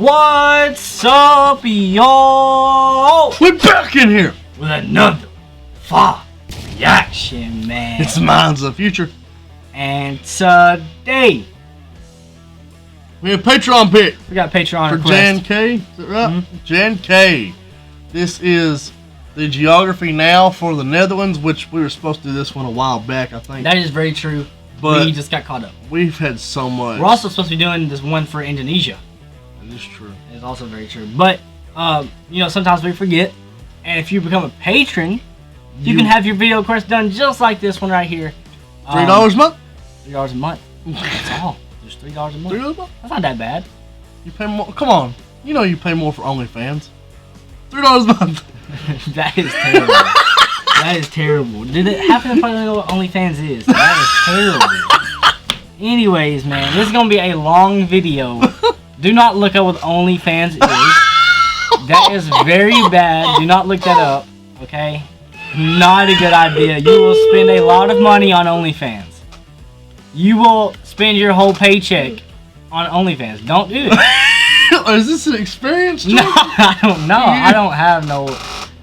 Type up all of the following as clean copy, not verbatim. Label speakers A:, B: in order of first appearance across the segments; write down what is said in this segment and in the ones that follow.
A: What's up, y'all?
B: We're back in here
A: With another reaction, man.
B: It's Minds of the Future.
A: And today,
B: we have a Patreon pick
A: we got a Patreon
B: for
A: request.
B: Jan K. Is that right?
A: Mm-hmm.
B: Jan K. This is the geography now for the Netherlands, which we were supposed to do this one a while back, I think.
A: That is very true.
B: But
A: we just got caught up.
B: We've had so much.
A: We're also supposed to be doing this one for Indonesia.
B: That is true.
A: It's also very true. But, sometimes we forget. And if you become a patron, you can have your video request done just like this one right here.
B: $3 a month?
A: $3 a month. That's all. Just $3 a month.
B: $3 a month?
A: That's not that bad.
B: You pay more. Come on. You know you pay more for OnlyFans. $3 a month.
A: That is terrible. That is terrible. Did it happen to probably know what OnlyFans is? That is terrible. Anyways, man, this is gonna be a long video. Do not look up what OnlyFans is. That is very bad. Do not look that up. Okay? Not a good idea. You will spend a lot of money on OnlyFans. You will spend your whole paycheck on OnlyFans. Don't do it.
B: Is this an experience?
A: No, I don't know. I don't have no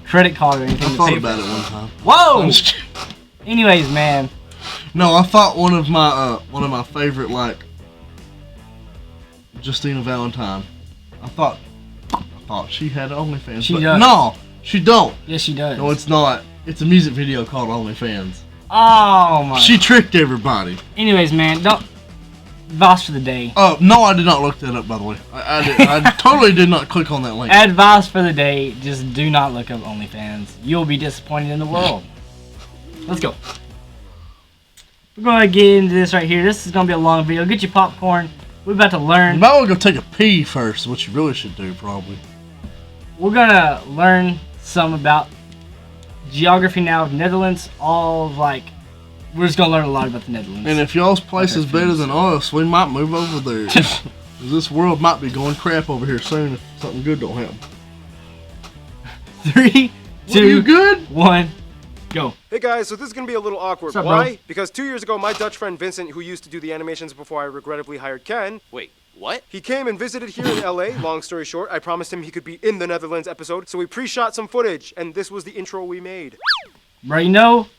A: credit card or anything.
B: I thought about it one time.
A: Whoa! Anyways, man.
B: No, I thought one of my favorite, like, Justina Valentine. I thought she had OnlyFans.
A: She
B: but
A: does.
B: No, she don't.
A: Yes, she does.
B: No, it's not. It's a music video called OnlyFans.
A: Oh my.
B: She tricked everybody.
A: Anyways, man, don't. Advice for the day.
B: Oh no, I did not look that up. By the way, I totally did not click on that link.
A: Advice for the day: just do not look up OnlyFans. You'll be disappointed in the world. Let's go. We're gonna get into this right here. This is gonna be a long video. Get your popcorn. We're about to learn.
B: You might want to go take a pee first. What you really should do, probably.
A: We're gonna learn some about geography now of Netherlands. We're just gonna learn a lot about the Netherlands.
B: And if y'all's place is better than us, we might move over there. 'Cause this world might be going crap over here soon if something good don't happen.
A: 3, 2,
B: you good?
A: 1, go.
C: Hey guys, so this is going to be a little awkward.
A: What's up,
C: Why?
A: bro?
C: Because 2 years ago, my Dutch friend Vincent, who used to do the animations before I regrettably hired Ken...
D: Wait, what?
C: He came and visited here in LA. Long story short, I promised him he could be in the Netherlands episode, so we pre-shot some footage, and this was the intro we made.
A: Bro, you know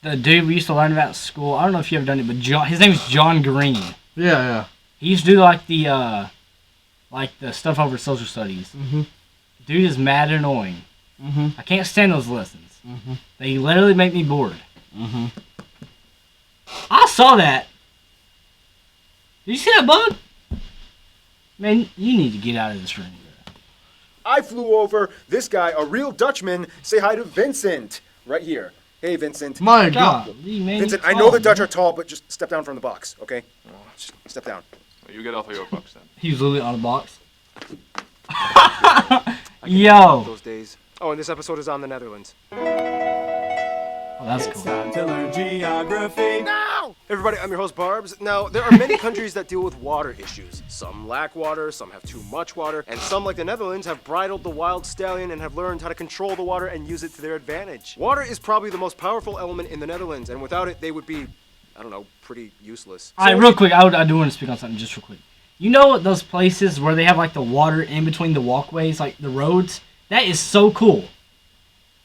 A: the dude we used to learn about in school? I don't know if you ever done it, but his name is John Green.
B: Yeah.
A: He used to do the stuff over social studies.
B: Mm-hmm.
A: Dude is mad annoying.
B: Mm-hmm.
A: I can't stand those lessons.
B: Mm-hmm.
A: They literally make me bored.
B: Mm-hmm.
A: I saw that. Did you see that bug? Man, you need to get out of this room.
C: I flew over this guy, a real Dutchman. Say hi to Vincent. Right here. Hey, Vincent.
B: My God.
A: Man,
C: Vincent, I know the Dutch are tall, but just step down from the box, okay? Just step down.
D: You get off of your box then.
A: He was literally on a box. Yo.
C: Those days. Oh, and this episode is on the Netherlands.
A: Oh, that's
E: It's
A: cool.
E: time to learn geography.
C: Now! Everybody, I'm your host, Barbs. Now, there are many countries that deal with water issues. Some lack water, some have too much water, and some, like the Netherlands, have bridled the wild stallion and have learned how to control the water and use it to their advantage. Water is probably the most powerful element in the Netherlands, and without it, they would be, I don't know, pretty useless.
A: Alright, real quick, I do want to speak on something just real quick. You know those places where they have like the water in between the walkways, like the roads? That is so cool.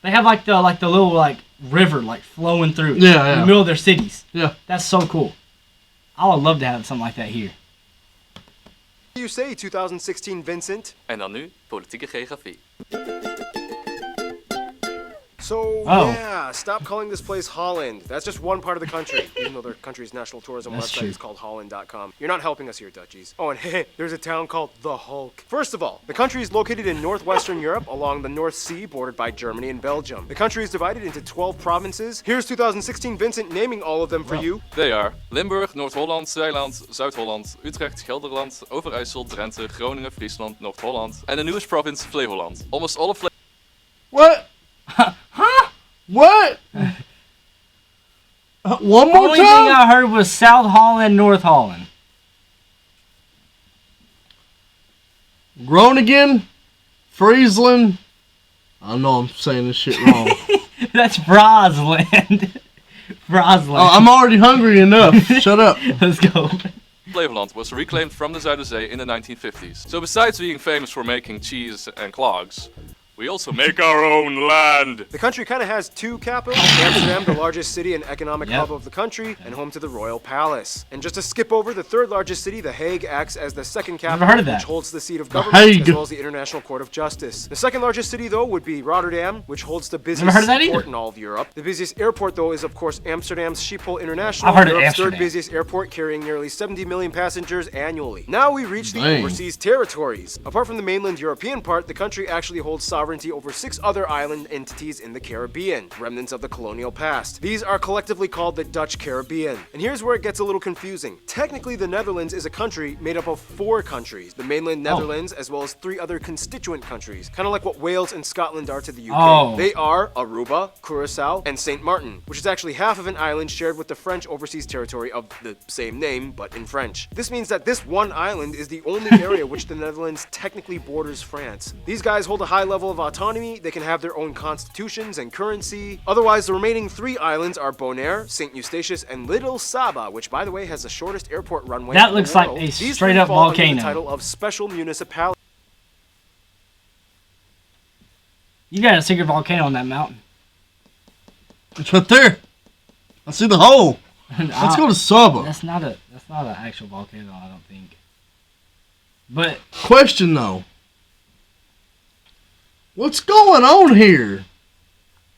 A: They have like the little like river like flowing through in the middle of their cities.
B: Yeah.
A: That's so cool. I would love to have something like that here.
C: What do you say, 2016 Vincent?
D: En dan nu, politieke geografie.
C: So,
A: Oh.
C: yeah, stop calling this place Holland. That's just one part of the country, even though their country's national tourism
A: That's
C: website
A: true.
C: is called Holland.com. You're not helping us here, Dutchies. Oh, and hey, there's a town called The Hulk. First of all, the country is located in northwestern Europe along the North Sea, bordered by Germany and Belgium. The country is divided into 12 provinces. Here's 2016 Vincent naming all of them for you.
D: They are Limburg, Noord-Holland, Zeeland, Zuid-Holland, Utrecht, Gelderland, Overijssel, Drenthe, Groningen, Friesland, Noord-Holland, and the newest province, Flevoland. Almost all of
B: What?
A: Huh?
B: What? One
A: The
B: more
A: only thing
B: time?
A: I heard was South Holland, North Holland.
B: Groningen, Friesland. I know I'm saying this shit wrong.
A: That's Brosland. Brosland.
B: Oh, I'm already hungry enough. Shut up.
A: Let's go.
D: Flevoland was reclaimed from the Zuiderzee in the 1950s. So besides being famous for making cheese and clogs, we also make our own land.
C: The country kind of has two capitals. Amsterdam, the largest city and economic hub of the country, and home to the Royal Palace. And just to skip over, the third largest city, The Hague, acts as the second capital,
A: heard of that.
C: which holds the seat of government, as well as the International Court of Justice. The second largest city, though, would be Rotterdam, which holds the busiest port in all of Europe. The busiest airport, though, is of course Amsterdam's Schiphol International, Europe's third busiest airport, carrying nearly 70 million passengers annually. Now we reach the overseas territories. Apart from the mainland European part, the country actually holds sovereignty over 6 other island entities in the Caribbean, remnants of the colonial past. These are collectively called the Dutch Caribbean. And here's where it gets a little confusing. Technically, the Netherlands is a country made up of 4 countries, the mainland Netherlands, as well as 3 other constituent countries, kind of like what Wales and Scotland are to the UK. They are Aruba, Curacao, and St. Martin, which is actually half of an island shared with the French overseas territory of the same name, but in French. This means that this one island is the only area which the Netherlands technically borders France. These guys hold a high level of autonomy. They can have their own constitutions and currency. Otherwise, the remaining 3 islands are Bonaire, St. Eustatius, and Little Saba, which, by the way, has the shortest airport runway in the world.
A: That looks like a straight-up volcano.
C: The title of special municipality.
A: You got a secret volcano on that mountain.
B: It's right there. I see the hole. Let's go to Saba.
A: That's not an actual volcano, I don't think. But
B: question though. What's going on here?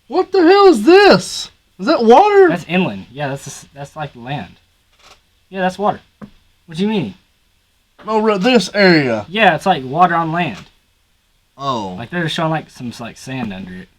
B: What the hell is this? Is that water?
A: That's inland. Yeah, that's like land. Yeah, that's water. What do you mean?
B: No, this area.
A: Yeah, it's like water on land.
B: Oh.
A: Like they're just showing like some like sand under it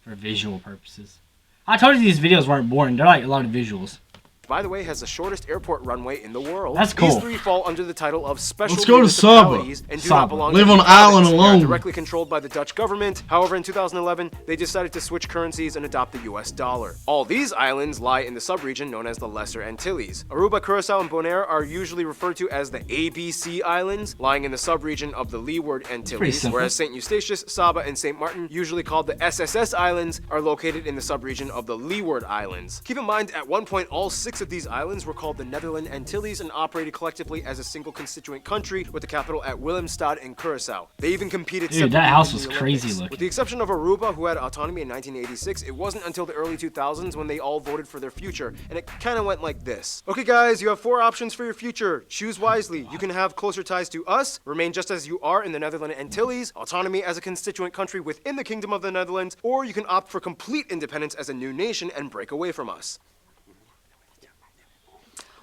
A: for visual purposes. I told you these videos weren't boring. They're like a lot of visuals.
C: By the way, has the shortest airport runway in the world.
A: That's cool.
C: These 3 fall under the title of special
B: Let's go to Saba.
C: And do not belong
B: Live
C: to
B: on
C: the
B: an island
C: province.
B: alone.
C: They are directly controlled by the Dutch government. However, in 2011, they decided to switch currencies and adopt the US dollar. All these islands lie in the subregion known as the Lesser Antilles. Aruba, Curacao, and Bonaire are usually referred to as the ABC Islands, lying in the subregion of the Leeward Antilles, whereas St. Eustatius, Saba, and St. Martin, usually called the SSS Islands, are located in the subregion of the Leeward Islands. Keep in mind, at one point, all 6 of these islands were called the Netherland Antilles and operated collectively as a single constituent country with the capital at Willemstad in Curacao. They even competed
A: Dude, that house was crazy looking.
C: With the exception of Aruba, who had autonomy in 1986, it wasn't until the early 2000s when they all voted for their future, and it kind of went like this. Okay guys, you have 4 options for your future. Choose wisely. You can have closer ties to us, remain just as you are in the Netherland Antilles, autonomy as a constituent country within the Kingdom of the Netherlands, or you can opt for complete independence as a new nation and break away from us.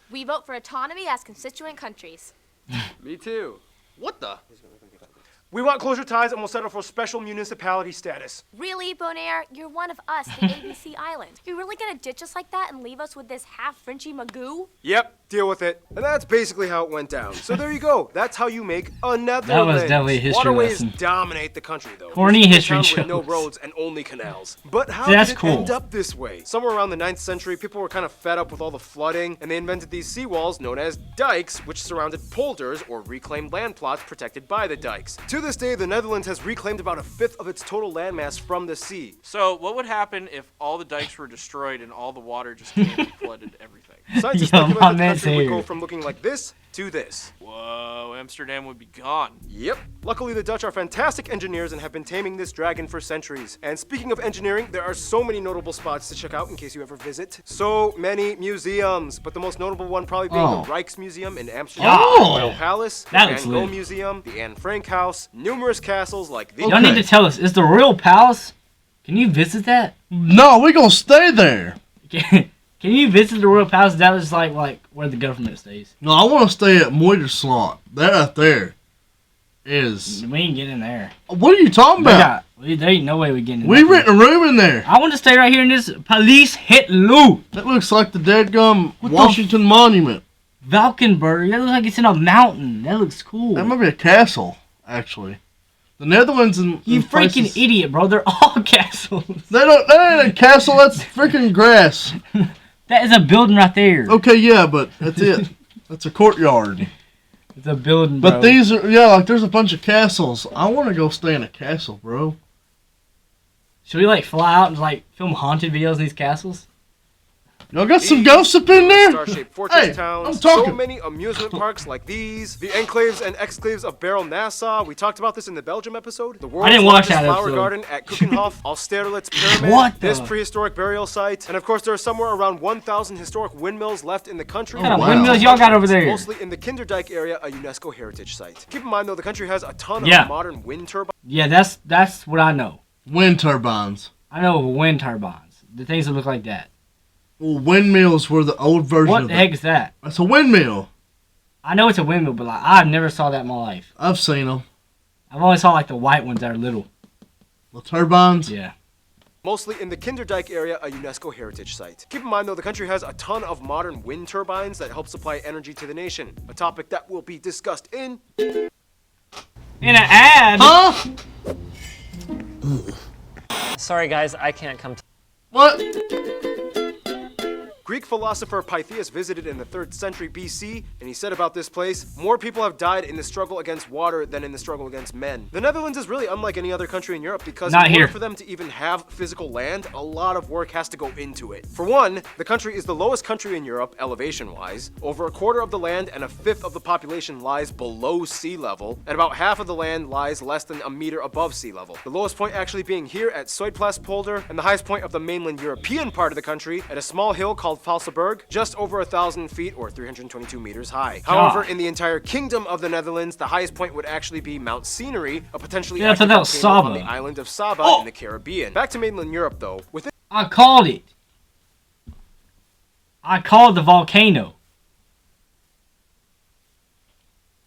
F: We vote for autonomy as constituent countries.
D: Me too.
C: What the? We want closer ties and we'll settle for special municipality status.
F: Really, Bonaire? You're one of us, the ABC Island. You're really gonna ditch us like that and leave us with this half-Frenchy magoo?
C: Yep, deal with it. And that's basically how it went down. So there you go. That's how you make a Netherlands.
A: That was definitely a history
C: Waterways
A: lesson.
C: dominate the country, though.
A: Corny history
C: With
A: shows.
C: no roads and only canals. But how
A: See, that's
C: did it
A: cool.
C: end up this way? Somewhere around the 9th century, people were kind of fed up with all the flooding, and they invented these seawalls known as dikes, which surrounded polders or reclaimed land plots protected by the dikes. To this day, the Netherlands has reclaimed about 1/5 of its total landmass from the sea.
G: So what would happen if all the dikes were destroyed and all the water just came and flooded everything?
C: Scientists
A: Yo,
C: speculate
A: my
C: that the
A: man's
C: country would
A: here.
C: go from looking like this to this.
G: Whoa, Amsterdam would be gone.
C: Yep. Luckily, the Dutch are fantastic engineers and have been taming this dragon for centuries. And speaking of engineering, there are so many notable spots to check out in case you ever visit. So many museums, but the most notable one probably being the Rijksmuseum in Amsterdam, the Royal Palace, the
A: That
C: Van
A: looks
C: Gogh
A: lit.
C: Museum, the Anne Frank House, numerous castles like the...
A: Y'all need to tell us, is the Royal Palace, can you visit that?
B: No, we're gonna stay there.
A: Can you visit the Royal Palace? That was like where the government stays.
B: No, I want to stay at Moederslot. That right there is...
A: We ain't get in there.
B: What are you talking about?
A: There ain't no way we get in
B: We
A: there.
B: rent a room in there.
A: I want to stay right here in this Palace Hitler.
B: That looks like the deadgum Washington Monument.
A: Valkenburg. That looks like it's in a mountain. That looks cool.
B: That might be a castle, actually. The Netherlands and
A: You freaking
B: places,
A: idiot, bro. They're all castles.
B: That ain't a castle. That's freaking grass.
A: That is a building right there.
B: Okay, yeah, but that's it. That's a courtyard.
A: It's a building, bro.
B: But these are, yeah, like there's a bunch of castles. I want to go stay in a castle, bro.
A: Should we like fly out and like film haunted videos in these castles?
B: Y'all got some ghosts up in there?
C: Star-shaped fortress
B: Hey,
C: towns.
B: I'm talking.
C: So many amusement parks like these. The enclaves and exclaves of Barrel Nassau. We talked about this in the Belgium episode. The world's
A: didn't watch
C: largest
A: that
C: flower
A: episode.
C: garden at Keukenhof. Austerlitz Pyramid.
A: What the-
C: This prehistoric burial site. And of course, there are somewhere around 1,000 historic windmills left in the country.
A: What kind of
B: wow.
A: windmills y'all got over there?
C: Mostly in the Kinderdijk area, a UNESCO heritage site. Keep in mind though, the country has a ton
A: Yeah.
C: of modern wind turbines.
A: Yeah, that's what I know.
B: Wind turbines.
A: I know wind turbines. The things that look like that.
B: Well, windmills were the old version
A: What
B: of
A: the
B: that.
A: heck is that?
B: That's a windmill.
A: I know it's a windmill, but like I've never saw that in my life.
B: I've seen them.
A: I've only saw like the white ones that are little.
B: The turbines.
A: Yeah.
C: Mostly in the Kinderdijk area, a UNESCO heritage site. Keep in mind though, the country has a ton of modern wind turbines that help supply energy to the nation. A topic that will be discussed in...
A: In an ad.
B: Huh?
H: Sorry guys, I can't come.
B: What?
C: Greek philosopher Pythias visited in the 3rd century BC, and he said about this place, more people have died in the struggle against water than in the struggle against men. The Netherlands is really unlike any other country in Europe because
A: Not
C: in
A: here.
C: order for them to even have physical land, a lot of work has to go into it. For one, the country is the lowest country in Europe, elevation-wise. Over a quarter of the land and a fifth of the population lies below sea level, and about half of the land lies less than a meter above sea level. The lowest point actually being here at Zuidplaspolder, and the highest point of the mainland European part of the country at a small hill called Valseberg, just over 1,000 feet or 322 meters high. However, in the entire kingdom of the Netherlands, the highest point would actually be Mount Scenery, a potentially
A: Yeah, I thought
C: active
A: that was
C: volcano on
A: Saba.
C: the island of Saba in the Caribbean. Back to mainland Europe though, within
A: I called it. I called the volcano.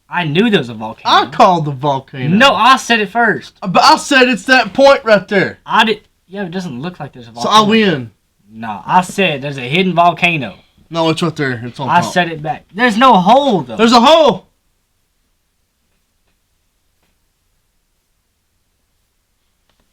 A: I knew there was a volcano.
B: I called the volcano.
A: No, I said it first.
B: But I said it's that point right there.
A: I did. Yeah, it doesn't look like there's a
B: So
A: volcano.
B: I win.
A: No, I said there's a hidden volcano.
B: No, it's right there. It's on
A: I
B: top.
A: said it back. There's no hole though.
B: There's a hole.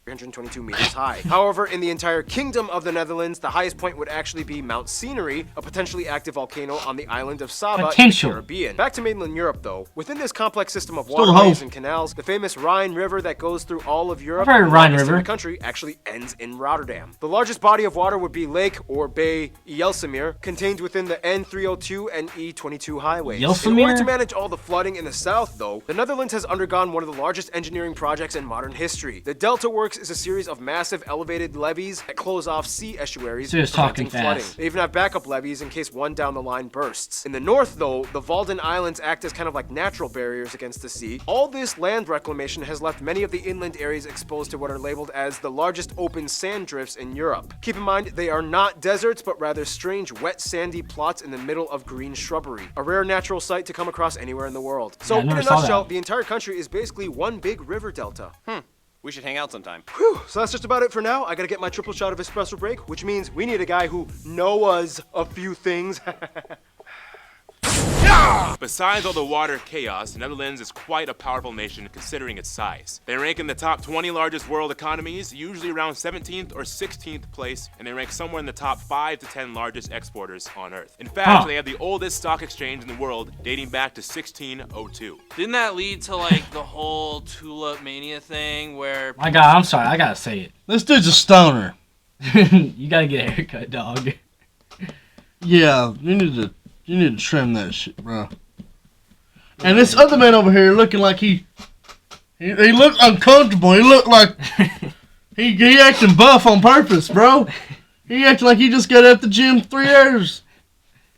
C: 322 meters high. However, in the entire kingdom of the Netherlands, the highest point would actually be Mount Scenery, a potentially active volcano on the island of Saba
A: Potential.
C: in the Caribbean. Back to mainland Europe though, within this complex system of
B: Still a
C: waterways
B: hole.
C: and canals, the famous Rhine River that goes through all of Europe,
A: I've heard
C: the
A: Rhine
C: longest in
A: River.
C: the country, actually ends in Rotterdam. The largest body of water would be Lake or Bay Jelsemeer, contained within the N302 and E22 highways. In order
A: Jelsemeer?
C: to manage all the flooding in the south though, the Netherlands has undergone one of the largest engineering projects in modern history. The Delta Works is a series of massive elevated levees that close off sea estuaries,
A: So it's talking
C: preventing flooding.
A: fast.
C: They even have backup levees in case one down the line bursts. In the north, though, the Walden Islands act as kind of like natural barriers against the sea. All this land reclamation has left many of the inland areas exposed to what are labeled as the largest open sand drifts in Europe. Keep in mind, they are not deserts, but rather strange, wet, sandy plots in the middle of green shrubbery. A rare natural sight to come across anywhere in the world. So,
A: Yeah, I
C: in a
A: never saw
C: nutshell,
A: that.
C: the entire country is basically one big river delta.
E: We should hang out sometime.
C: Whew, so that's just about it for now. I gotta get my triple shot of espresso break, which means we need a guy who knows a few things.
I: Besides all the water chaos, the Netherlands is quite a powerful nation considering its size. They rank in the top 20 largest world economies, usually around 17th or 16th place, and they rank somewhere in the top 5 to 10 largest exporters on Earth. In fact, they have the oldest stock exchange in the world, dating back to 1602.
G: Didn't that lead to like the whole tulip mania thing where
A: My God, I'm sorry. I gotta say it.
B: This dude's a stoner.
A: You gotta get a haircut, dog.
B: Yeah, you need to trim that shit, bro. And this other man over here looking like he looked uncomfortable. He looked like he acting buff on purpose, bro. He acting like he just got out the gym 3 hours.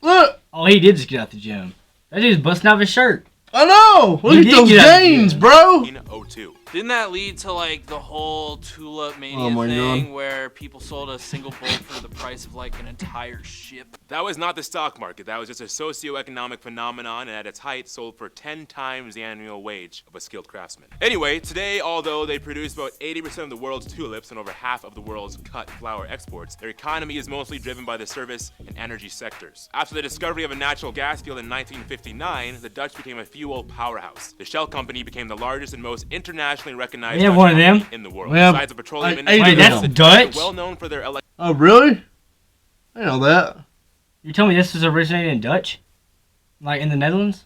B: Look,
A: Oh, he did just get out the gym. That dude's busting out his shirt.
B: I know. Look
A: He
B: at
A: did
B: those
A: get out the
B: gains,
A: gym.
B: bro.
I: 1602.
G: didn't that lead to like the whole tulip mania
B: Oh my
G: thing
B: God.
G: where people sold a single bulb for the price of like an entire ship?
I: That was not the stock market, that was just a socio-economic phenomenon, and at its height sold for 10 times the annual wage of a skilled craftsman. Anyway, today, although they produce about 80% of the world's tulips and over half of the world's cut flower exports, their economy is mostly driven by the service and energy sectors. After the discovery of a natural gas field in 1959, the Dutch became a fuel powerhouse. The Shell company became the largest and most internationally recognized
A: We have
I: Dutch
A: one of them.
I: company in the world.
B: We have
I: Besides the petroleum
B: like 8
I: industry,
B: of
A: Wait, that's
B: them.
A: Dutch?
I: well known for their
B: Oh, really? I know that.
A: You tell me this was originated in Dutch? Like in the Netherlands?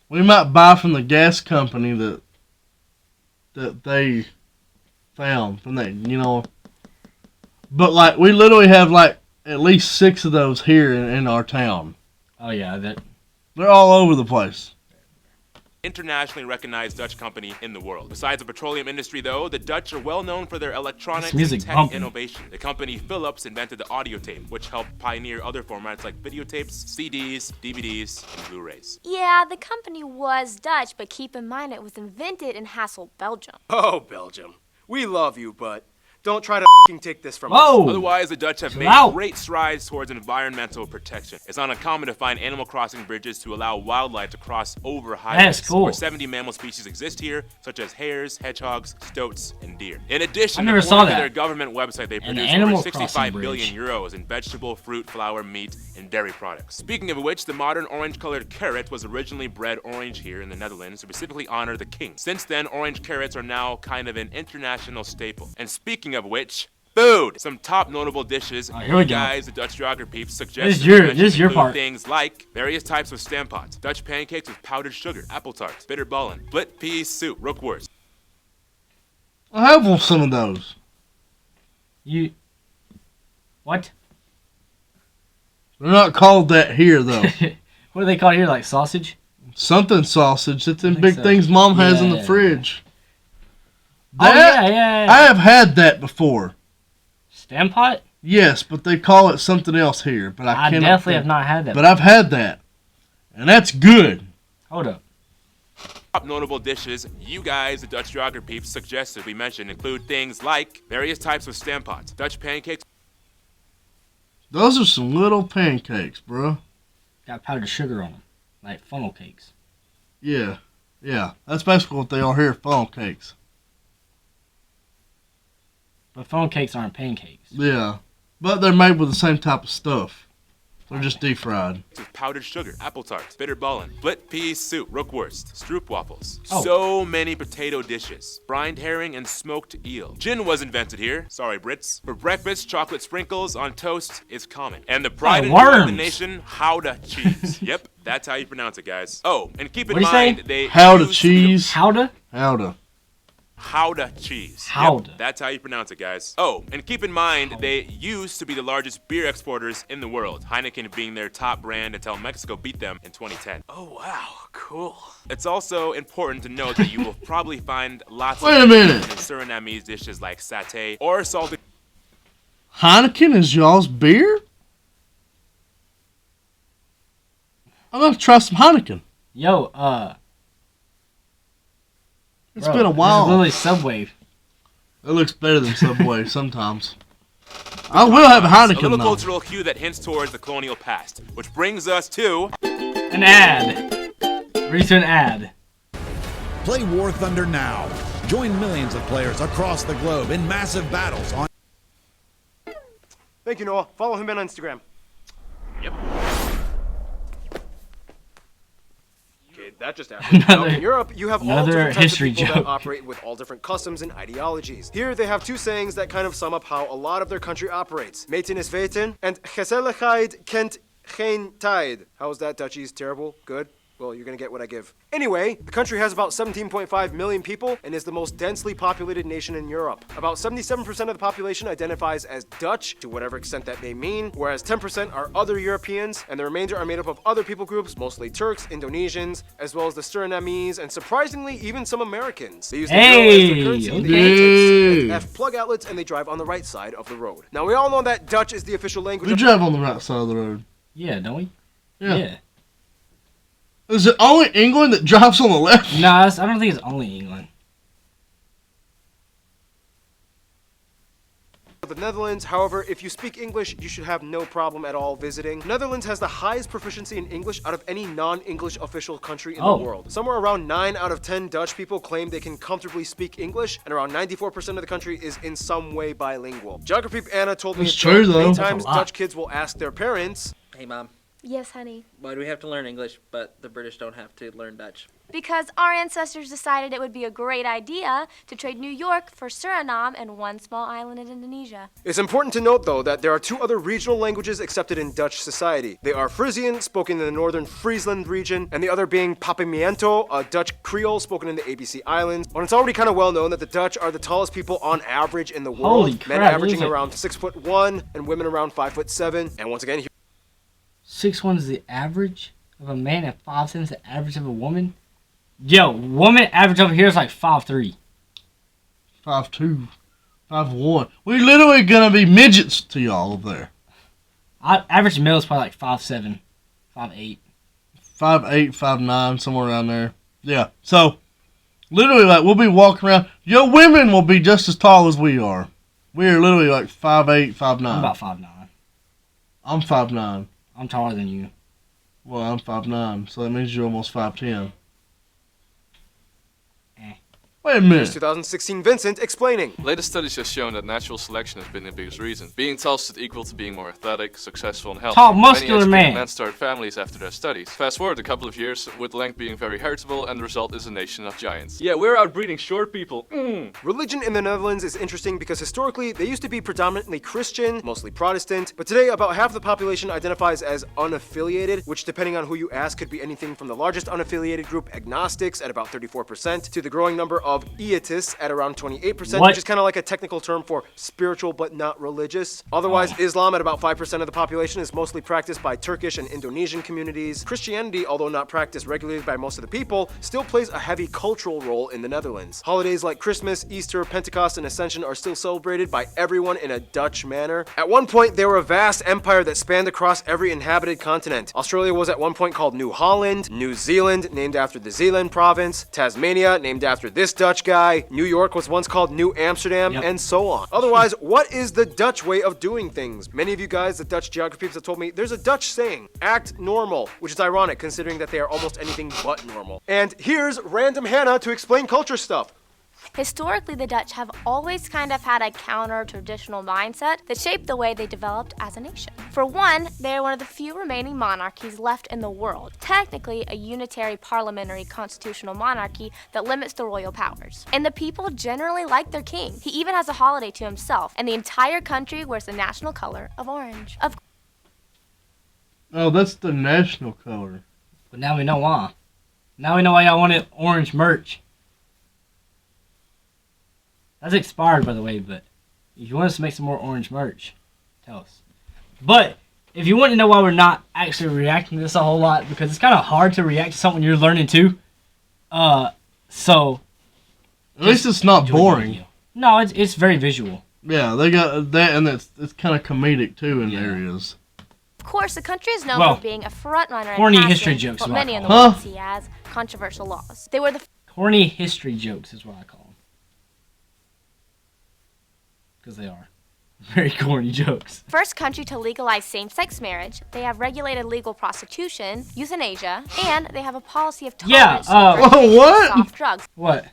B: We might buy from the gas company that they found from that, But like we literally have like at least 6 of those here in our town.
A: Oh yeah, that.
B: They're all over the place.
I: Internationally recognized Dutch company in the world. Besides the petroleum industry, though, the Dutch are well known for their electronics
A: This music
I: and tech
A: bumping.
I: innovation. The company Philips invented the audio tape, which helped pioneer other formats like videotapes, CDs, DVDs, and Blu-rays.
F: Yeah, the company was Dutch, but keep in mind it was invented in Heesel, Belgium.
C: Oh, Belgium. We love you, but don't try to f***ing take this from
A: Whoa!
C: us.
I: Otherwise, the Dutch have made
A: out.
I: great strides towards environmental protection. It's not uncommon to find animal crossing bridges to allow wildlife to cross over highways.
A: That's cool.
I: Where 70 mammal species exist here, such as hares, hedgehogs, stoats, and deer. In addition,
A: I never
I: according
A: saw
I: to
A: that.
I: their government website, they produce
A: Animal
I: over 65
A: Crossing
I: billion
A: bridge.
I: euros in vegetable, fruit, flour, meat, and dairy products. Speaking of which, the modern orange-colored carrot was originally bred orange here in the Netherlands to specifically honor the king. Since then, orange carrots are now kind of an international staple. And speaking of which, food! Some top notable dishes.
A: Oh, here we go.
I: Guys, the Dutch geography peeps suggest
A: This is your-
I: that we
A: this is your
I: include
A: part.
I: things like various types of stampots, Dutch pancakes with powdered sugar, apple tarts, bitterballen, split pea soup, rookworst.
B: I have some of those.
A: You. What?
B: They're not called that here though.
A: What do they call it here? Like sausage?
B: Something sausage. It's them
A: think
B: big
A: so.
B: things Mom has in the
A: Yeah.
B: fridge.
A: Oh yeah.
B: I have had that before.
A: Stampot?
B: Yes, but they call it something else here. But I
A: I
B: cannot
A: definitely
B: think.
A: have not had that.
B: But I've had that, and that's good.
A: Hold up.
I: Top notable dishes you guys, the Dutch geography peeps, suggested we mentioned include things like various types of stampots, Dutch pancakes,
B: Those are some little pancakes, bro.
A: Got powdered sugar on them, like funnel cakes.
B: Yeah, that's basically what they are here. Funnel cakes.
A: But funnel cakes aren't pancakes.
B: Yeah, but they're made with the same type of stuff. They're just deep fried.
I: with powdered sugar, apple tarts, bitterballen, split pea soup, rookworst, stroopwafels.
A: Oh.
I: So many potato dishes. Brined herring and smoked eel. Gin was invented here. Sorry, Brits. For breakfast, chocolate sprinkles on toast is common. And the pride and joy of the
A: worms.
I: nation, Gouda cheese. Yep, that's how you pronounce it, guys. Oh, and keep in
A: What'd you say?
I: mind, they
B: Gouda
I: use
B: cheese.
A: Howda?
B: Gouda.
I: Gouda cheese.
A: Gouda.
I: Yep, that's how you pronounce it, guys. Oh, and keep in mind, they used to be the largest beer exporters in the world, Heineken being their top brand until Mexico beat them in 2010.
G: Oh, wow. Cool.
I: It's also important to note that you will probably find lots
B: Wait
I: of
B: a minute.
I: Surinamese dishes like satay or salted
B: Heineken is y'all's beer? I'm gonna try some Heineken.
A: Yo,
B: It's
A: bro,
B: been a
A: This
B: while.
A: is literally Subway.
B: It looks better than Subway sometimes. I will have a
I: a
B: Heineken
I: little
B: though.
I: cultural hue that hints towards the colonial past, which brings us to
A: An ad. Recent ad.
J: Play War Thunder now. Join millions of players across the globe in massive battles on
C: Thank you, Noah. Follow him on Instagram.
I: Yep.
C: Okay, that just happened. Now,
A: Another-
C: in Europe, you have all
A: another
C: different types
A: history
C: of people
A: joke.
C: that operate with all different customs and ideologies. Here, they have two sayings that kind of sum up how a lot of their country operates. Meten is weten, and gezelligheid kent geen tijd. How's that, Dutchies? Terrible? Good? Well, you're gonna get what I give. Anyway, the country has about 17.5 million people and is the most densely populated nation in Europe. About 77% of the population identifies as Dutch, to whatever extent that may mean, whereas 10% are other Europeans, and the remainder are made up of other people groups, mostly Turks, Indonesians, as well as the Surinamese, and surprisingly, even some Americans. They use the euro as their
A: Hey,
C: currency,
A: okay.
C: they use F plug outlets, and they drive on the right side of the road. Now, we all know that Dutch is the official language
B: We
C: of
B: drive on the right side of the road.
A: Yeah, don't we?
B: Yeah. Is it only England that drives on the left?
A: No, I don't think it's only England.
C: the Netherlands. However, if you speak English, you should have no problem at all visiting. Netherlands has the highest proficiency in English out of any non-English official country in the world. Somewhere around 9 out of 10 Dutch people claim they can comfortably speak English, and around 94% of the country is in some way bilingual. Geography Anna told me
B: That's true, though.
C: many
B: That's a
C: times
A: lot.
C: Dutch kids will ask their parents,
K: Hey, Mom.
F: Yes, honey.
K: Why do we have to learn English, but the British don't have to learn Dutch?
F: Because our ancestors decided it would be a great idea to trade New York for Suriname and one small island in Indonesia.
C: It's important to note, though, that there are two other regional languages accepted in Dutch society. They are Frisian, spoken in the northern Friesland region, and the other being Papiamento, a Dutch Creole spoken in the ABC Islands. When it's already kind of well known that the Dutch are the tallest people on average in the world,
A: Holy
C: men
A: crap,
C: averaging
A: it was
C: around 6'1" and women around 5'7". And once again,
A: 6'1" is the average of a man and 5'7" is the average of a woman. Yo, woman average over here is like 5'3".
B: 5'2", 5'1". We're literally gonna be midgets to y'all over there.
A: Average male is probably like 5'7", 5'8".
B: 5'8", 5'9", somewhere around there. Yeah. So, literally, like, we'll be walking around. Your women will be just as tall as we are. We are literally like 5'8", 5'9".
A: I'm about 5'9".
B: I'm 5'9".
A: I'm taller than you.
B: Well, I'm 5'9", so that means you're almost 5'10". Wait a
C: here's
B: minute.
C: 2016 Vincent explaining.
D: Latest studies have shown that natural selection has been the biggest reason. Being tall stood equal to being more athletic, successful, and healthy.
A: Tall, muscular
D: Many educated
A: man.
D: men start families after their studies. Fast forward a couple of years, with length being very heritable, and the result is a nation of giants. Yeah, we're outbreeding short people.
C: Religion in the Netherlands is interesting because historically they used to be predominantly Christian, mostly Protestant, but today about half the population identifies as unaffiliated, which depending on who you ask could be anything from the largest unaffiliated group, agnostics, at about 34%, to the growing number of Ietists at around 28%,
A: What?
C: which is kind of like a technical term for spiritual but not religious. Otherwise, Islam at about 5% of the population is mostly practiced by Turkish and Indonesian communities. Christianity, although not practiced regularly by most of the people, still plays a heavy cultural role in the Netherlands. Holidays like Christmas, Easter, Pentecost, and Ascension are still celebrated by everyone in a Dutch manner. At one point, they were a vast empire that spanned across every inhabited continent. Australia was at one point called New Holland, New Zealand, named after the Zeeland province, Tasmania, named after this Dutch guy, New York was once called New Amsterdam, and so on. Otherwise, what is the Dutch way of doing things? Many of you guys, the Dutch geography peeps, have told me there's a Dutch saying, act normal, which is ironic considering that they are almost anything but normal. And here's random Hannah to explain culture stuff.
F: Historically, the Dutch have always kind of had a counter-traditional mindset that shaped the way they developed as a nation. For one, they are one of the few remaining monarchies left in the world, technically a unitary parliamentary constitutional monarchy that limits the royal powers. And the people generally like their king. He even has a holiday to himself, and the entire country wears the national color of orange.
B: Oh, that's the national color.
A: But now we know why. Now we know why y'all wanted orange merch. That's expired, by the way, but if you want us to make some more orange merch, tell us. But if you want to know why we're not actually reacting to this a whole lot, because it's kind of hard to react to something you're learning too. So
B: at least it's not boring.
A: No, it's very visual.
B: Yeah, they got that, and it's kind of comedic too in areas.
F: Of course, the country is known for being a frontrunner
A: corny
F: in
A: history
F: passing
A: jokes
F: what
A: is what I
F: many in the
A: call
F: world see as controversial laws. They were the
A: corny history jokes is what I call them. Because they are very corny jokes.
F: first country to legalize same-sex marriage. They have regulated legal prostitution, euthanasia, and they have a policy of tolerance for
B: what?
F: soft drugs.
A: What?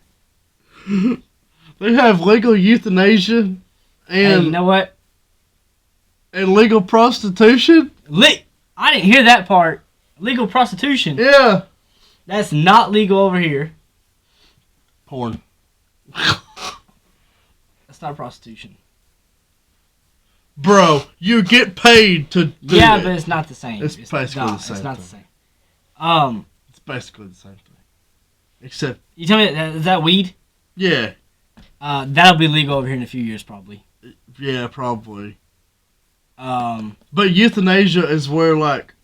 B: They have legal euthanasia and
A: Hey, you know what?
B: And legal prostitution?
A: I didn't hear that part. Legal prostitution?
B: Yeah.
A: That's not legal over here.
B: Porn.
A: That's not prostitution.
B: Bro, you get paid to do
A: but it's not the same.
B: It's basically the same
A: It's not
B: thing.
A: the same.
B: It's basically the same thing. Except...
A: You tell me, is that weed?
B: Yeah.
A: That'll be legal over here in a few years, probably.
B: Yeah, probably. But euthanasia is where, like...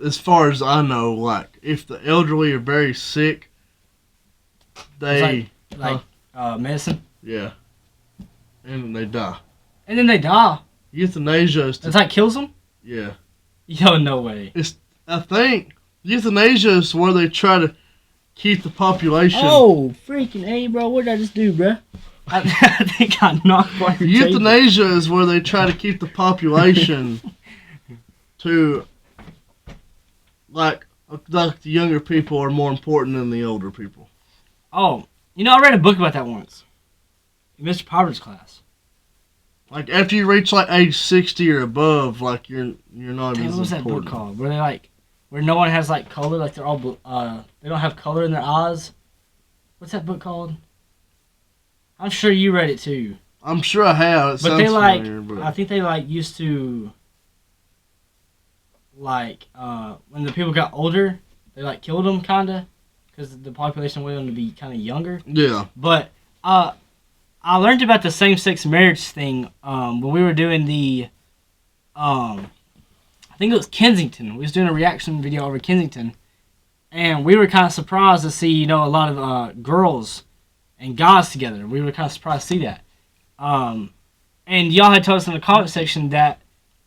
B: as far as I know, like, if the elderly are very sick, they...
A: medicine?
B: Yeah. And they die.
A: And then they die?
B: Euthanasia is...
A: That's like kills them?
B: Yeah.
A: Yo, no way.
B: I think euthanasia is where they try to keep the population...
A: Oh, freaking A, bro. What did I just do, bro? I think I knocked one of your
B: Euthanasia is where they try to keep the population to... Like the younger people are more important than the older people.
A: Oh, you know, I read a book about that once. In Mr. Potter's class.
B: Like after you reach like age 60 or above, like you're not
A: Damn,
B: as
A: what was that book
B: important.
A: called? Where they like, where no one has like color, like they're all, they don't have color in their eyes. What's that book called? I'm sure you read it too.
B: I'm sure I have. It
A: But they
B: sounds
A: like,
B: familiar, but...
A: I think they like used to, like, when the people got older, they like killed them kinda, because the population wanted them to be kind of younger.
B: Yeah.
A: But I learned about the same-sex marriage thing when we were doing the, I think it was Kensington. We was doing a reaction video over Kensington, and we were kind of surprised to see, a lot of girls and guys together. We were kind of surprised to see that. And y'all had told us in the comment section that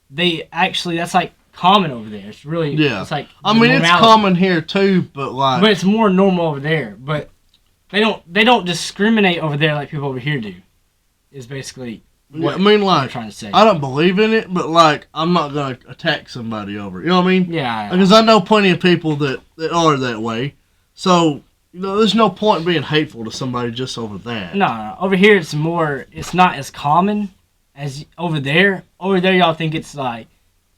A: they actually, that's like common over there. It's really, it's like,
B: I mean, it's common here too, but like,
A: but it's more normal over there. But they don't discriminate over there like people over here do. Is basically what
B: I mean, like,
A: I'm trying to say.
B: I don't believe in it, but like, I'm not gonna attack somebody over it. You know what I mean?
A: Yeah.
B: Because I know plenty of people that are that way. So there's no point in being hateful to somebody just over that.
A: No. Over here, it's not as common as over there. Over there, y'all think it's like,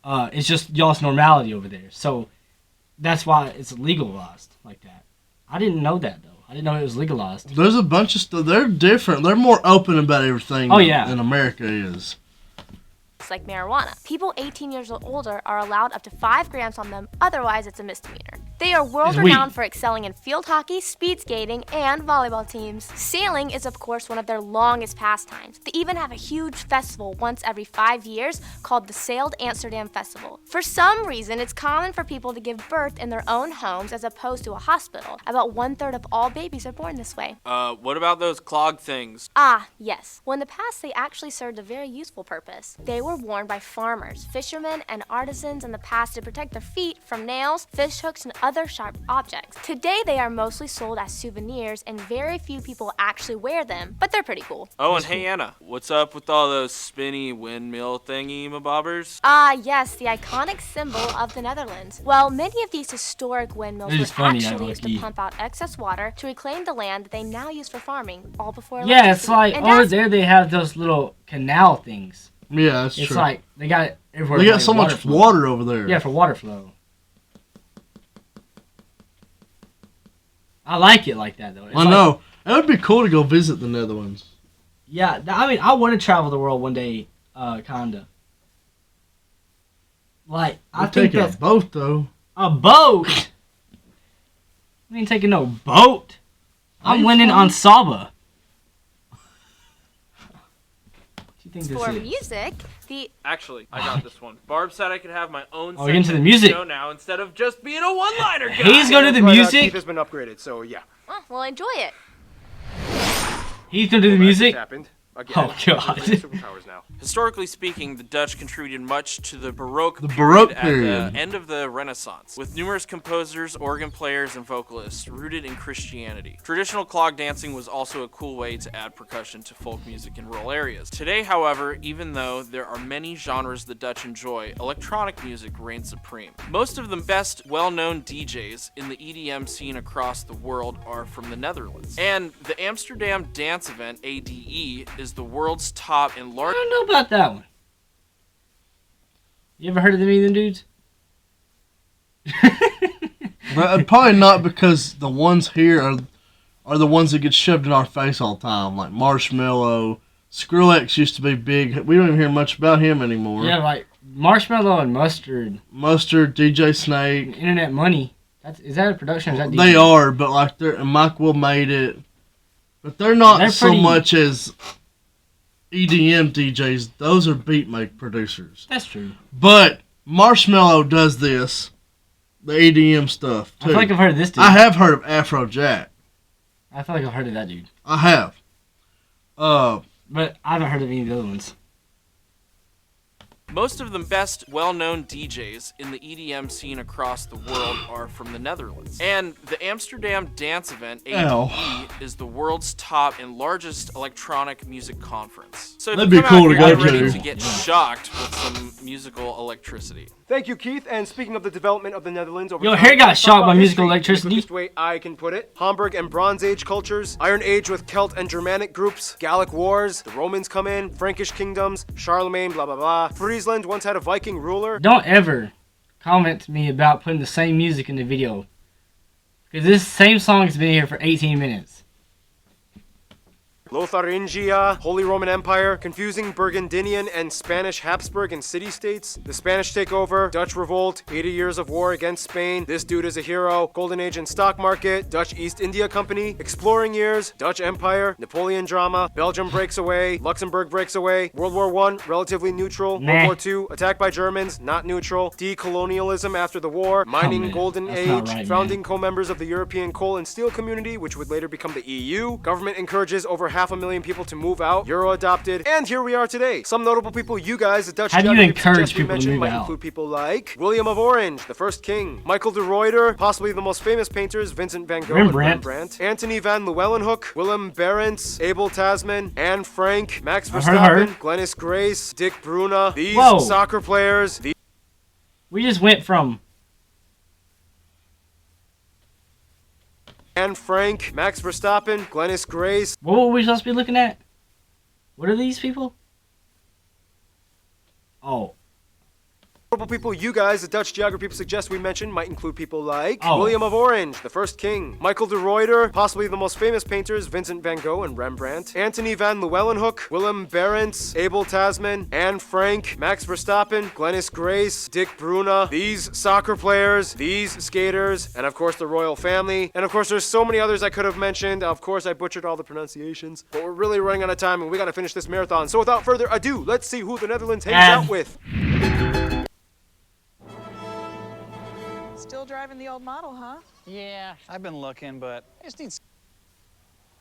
A: it's just y'all's normality over there. So that's why it's legalized like that. I didn't know that though. I didn't know it was legalized.
B: There's a bunch of stuff. They're different. They're more open about everything than America is.
F: Like marijuana. People 18 years or older are allowed up to 5 grams on them, otherwise it's a misdemeanor. They are world-renowned for excelling in field hockey, speed skating, and volleyball teams. Sailing is of course one of their longest pastimes. They even have a huge festival once every 5 years called the Sailed Amsterdam Festival. For some reason, it's common for people to give birth in their own homes as opposed to a hospital. About 1/3 of all babies are born this way.
G: What about those clog things?
F: Ah, yes. Well, in the past, they actually served a very useful purpose. They were worn by farmers, fishermen, and artisans in the past to protect their feet from nails, fish hooks, and other sharp objects. Today, they are mostly sold as souvenirs, and very few people actually wear them, but they're pretty cool.
G: Oh, and hey, Anna, what's up with all those spinny windmill thingy-mabobbers?
F: Ah, yes, the iconic symbol of the Netherlands. Well, many of these historic windmills were actually used to pump out excess water to reclaim the land that they now use for farming, all before electricity.
A: Yeah, it's like over there they have those little canal things.
B: Yeah, that's true.
A: It's like they got it everywhere.
B: They got so much water over there.
A: Yeah, for water flow. I like it like that though.
B: I know. It would be cool to go visit the Netherlands.
A: Yeah, I mean, I want to travel the world one day, kinda. Like, I think that's
B: a boat though.
A: A boat? I ain't taking no boat. I'm winning on Saba.
F: For music,
G: Actually, I got this one. Barb said I could have my own
A: we're into the music
G: show now instead of just being a one-liner guy.
A: He's going to do the music.
C: Keith has been upgraded, so yeah.
F: Oh, well, enjoy it.
A: He's going to do the music.
C: Happened. Again,
A: oh God!
C: Superpowers now.
G: Historically speaking, the Dutch contributed much to the Baroque
B: period
G: at the end of the Renaissance, with numerous composers, organ players, and vocalists rooted in Christianity. Traditional clog dancing was also a cool way to add percussion to folk music in rural areas. Today, however, even though there are many genres the Dutch enjoy, electronic music reigns supreme. Most of the best well-known DJs in the EDM scene across the world are from the Netherlands. And the Amsterdam dance event, ADE, is the world's top and largest...
A: I don't know about that one. You ever heard of them either dudes?
B: Probably not, because the ones here are the ones that get shoved in our face all the time, like Marshmello. Skrillex used to be big. We don't even hear much about him anymore.
A: Yeah, like Marshmello and Mustard.
B: Mustard, DJ Snake.
A: Internet Money. Is that a production or is that DJ?
B: They are, but like Mike Will made it. But they're not so much as EDM DJs. Those are beat make producers.
A: That's true.
B: But Marshmello does this, the EDM stuff too.
A: I feel like I've heard of this dude.
B: I have heard of Afrojack.
A: I feel like I've heard of that dude.
B: I have.
A: But I haven't heard of any of the other ones.
G: Most of the best well-known DJs in the EDM scene across the world are from the Netherlands. And the Amsterdam dance event, ADE, is the world's top and largest electronic music conference. So
B: that'd be cool to go
G: ready
B: to.
G: To get shocked with some musical electricity.
C: Thank you, Keith. And speaking of the development of the Netherlands over
A: Your
C: time,
A: hair got
C: let's talk
A: shocked
C: about
A: by musical
C: history,
A: electricity.
C: The quickest way I can put it. Hamburg and Bronze Age cultures, Iron Age with Celt and Germanic groups, Gallic wars, the Romans come in, Frankish kingdoms, Charlemagne, blah blah blah. Friesland once had a Viking ruler.
A: Don't ever comment to me about putting the same music in the video. Because this same song has been here for 18 minutes.
C: Lotharingia, Holy Roman Empire, confusing Burgundian and Spanish Habsburg and city-states, the Spanish takeover, Dutch revolt, 80 years of war against Spain, this dude is a hero, Golden Age and stock market, Dutch East India Company, exploring years, Dutch Empire, Napoleon drama, Belgium breaks away, Luxembourg breaks away, World War I, relatively neutral,
A: Nah.
C: World War II, attacked by Germans, not neutral, decolonialism after the war, mining
A: man.
C: Golden
A: That's not
C: Age,
A: right,
C: founding co-members of the European Coal and Steel Community, which would later become the EU, government encourages over 500,000 people to move out, Euro adopted, and here we are today. Some notable people you guys, the Dutch
A: How do you
C: geography
A: encourage
C: suggest we
A: people to
C: mention
A: move
C: might
A: out?
C: include people like William of Orange, the first king, Michael de Ruyter, possibly the most famous painters, Vincent van Gogh
A: Rembrandt.
C: and Rembrandt, Anthony van Leeuwenhoek, Willem Barents, Abel Tasman, Anne Frank, Max
A: I heard.
C: Verstappen, Glennis Grace, Dick Bruna, these
A: Whoa.
C: soccer players,
A: We just went from...
C: Anne Frank, Max Verstappen, Glennis Grace,
A: What were we supposed to be looking at? What are these people? Oh.
C: notable people you guys, the Dutch geography suggest we mention might include people like
A: Oh.
C: William of Orange, the first king, Michael de Ruyter, possibly the most famous painters, Vincent van Gogh and Rembrandt, Anthony van Leeuwenhoek, Willem Barents, Abel Tasman, Anne Frank, Max Verstappen, Glennis Grace, Dick Bruna, these soccer players, these skaters, and of course the royal family. And of course there's so many others I could have mentioned. Of course I butchered all the pronunciations, but we're really running out of time and we gotta finish this marathon. So without further ado, let's see who the Netherlands hangs out with.
K: Still driving the old model, huh?
L: Yeah, I've been looking, but I just need.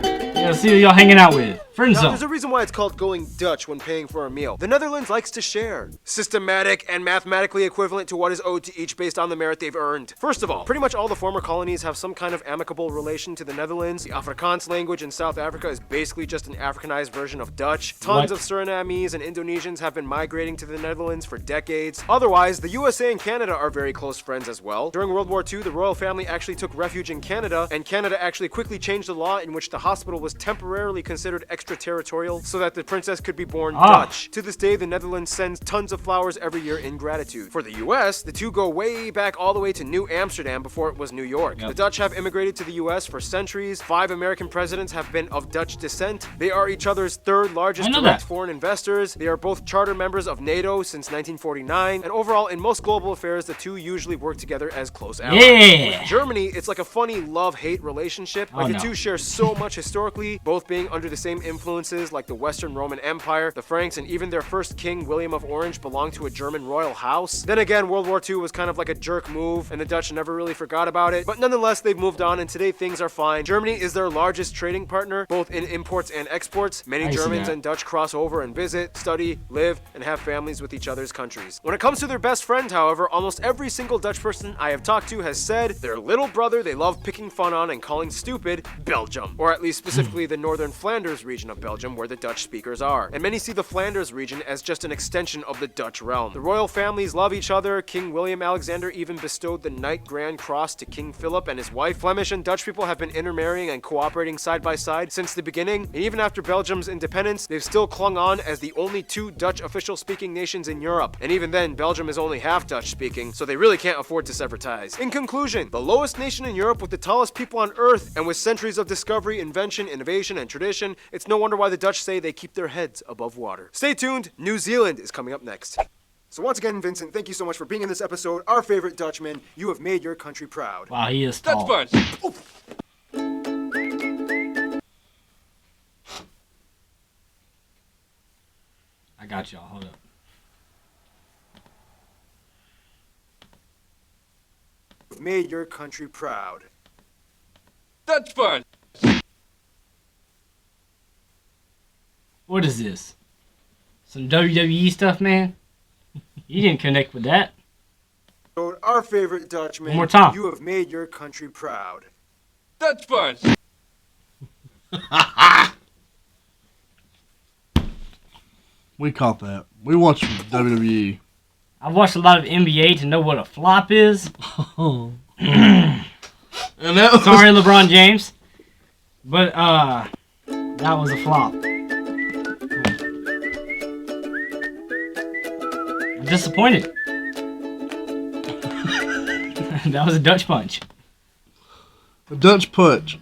A: Yeah, see who y'all hanging out with. Friend
C: Now,
A: zone.
C: there's a reason why it's called going Dutch when paying for a meal. The Netherlands likes to share. Systematic and mathematically equivalent to what is owed to each based on the merit they've earned. First of all, pretty much all the former colonies have some kind of amicable relation to the Netherlands. The Afrikaans language in South Africa is basically just an Africanized version of Dutch. Tons
A: What?
C: of Surinamese and Indonesians have been migrating to the Netherlands for decades. Otherwise, the USA and Canada are very close friends as well. During World War II, the royal family actually took refuge in Canada, and Canada actually quickly changed the law in which the hospital was temporarily considered extraterritorial so that the princess could be born Dutch. To this day, the Netherlands sends tons of flowers every year in gratitude. For the US, the two go way back all the way to New Amsterdam before it was New York.
A: Yep.
C: The Dutch have immigrated to the US for centuries. 5 American presidents have been of Dutch descent. They are each other's third largest
A: I know
C: direct
A: that.
C: foreign investors. They are both charter members of NATO since 1949. And overall, in most global affairs, the two usually work together as close allies.
A: Yeah.
C: With Germany, it's like a funny love-hate relationship. Like
A: Oh,
C: the
A: no.
C: two share so much historically, both being under the same influences like the Western Roman Empire, the Franks, and even their first king, William of Orange, belonged to a German royal house. Then again, World War II was kind of like a jerk move, and the Dutch never really forgot about it. But nonetheless, they've moved on, and today things are fine. Germany is their largest trading partner, both in imports and exports. Many
A: I see
C: Germans
A: that.
C: and Dutch cross over and visit, study, live, and have families with each other's countries. When it comes to their best friend, however, almost every single Dutch person I have talked to has said their little brother they love picking fun on and calling stupid, Belgium. Or at least specifically the northern Flanders region of Belgium where the Dutch speakers are. And many see the Flanders region as just an extension of the Dutch realm. The royal families love each other. King William Alexander even bestowed the Knight Grand Cross to King Philip and his wife. Flemish and Dutch people have been intermarrying and cooperating side by side since the beginning. And even after Belgium's independence, they've still clung on as the only two Dutch official speaking nations in Europe. And even then, Belgium is only half Dutch speaking, so they really can't afford to sever ties. In conclusion, the lowest nation in Europe with the tallest people on earth, and with centuries of discovery, invention, innovation, and tradition, it's no wonder why the Dutch say they keep their heads above water. Stay tuned, New Zealand is coming up next. So once again, Vincent, thank you so much for being in this episode. Our favorite Dutchman, you have made your country proud.
A: Wow, he is
D: Dutch
A: tall.
D: punch.
A: I got y'all. Hold up.
C: You've made your country proud.
D: Dutch punch.
A: What is this? Some WWE stuff, man? You didn't connect with that.
C: Our favorite Dutchman,
A: One more time.
C: you have made your country proud.
D: Dutch punch.
B: We caught that. We watched WWE.
A: I've watched a lot of NBA to know what a flop is.
B: And that was,
A: Sorry, LeBron James. But, that was a flop. I'm disappointed. That was a Dutch punch.
B: a Dutch punch.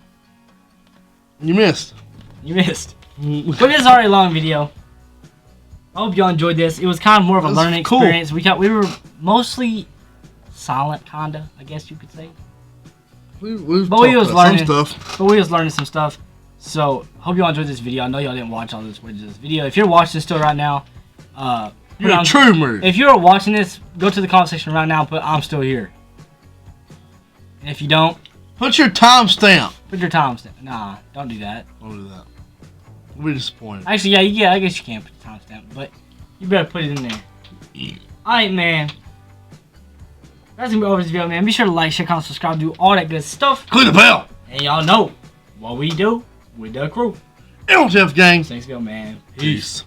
B: You missed.
A: You missed. But it's already a long video. I hope y'all enjoyed this. It was kind of more of a learning experience. We were mostly silent, kinda, I guess you could say.
B: We was learning some stuff.
A: But we was learning some stuff. So hope y'all enjoyed this video. I know y'all didn't watch all this video. If you're watching still right now,
B: you're a true nerd.
A: If you're watching this, go to the comment section right now. Put I'm still here. And if you don't,
B: put your timestamp.
A: Put your timestamp. Nah, don't do that.
B: Don't do that. We'll be disappointed.
A: Actually, yeah, I guess you can put the timestamp, but you better put it in there. Yeah. Alright, man. That's gonna be over this video, man. Be sure to like, share, comment, subscribe, do all that good stuff.
B: Click the bell.
A: And y'all know what we do with the crew.
B: LTF gang.
A: Thanks, man.
B: Peace.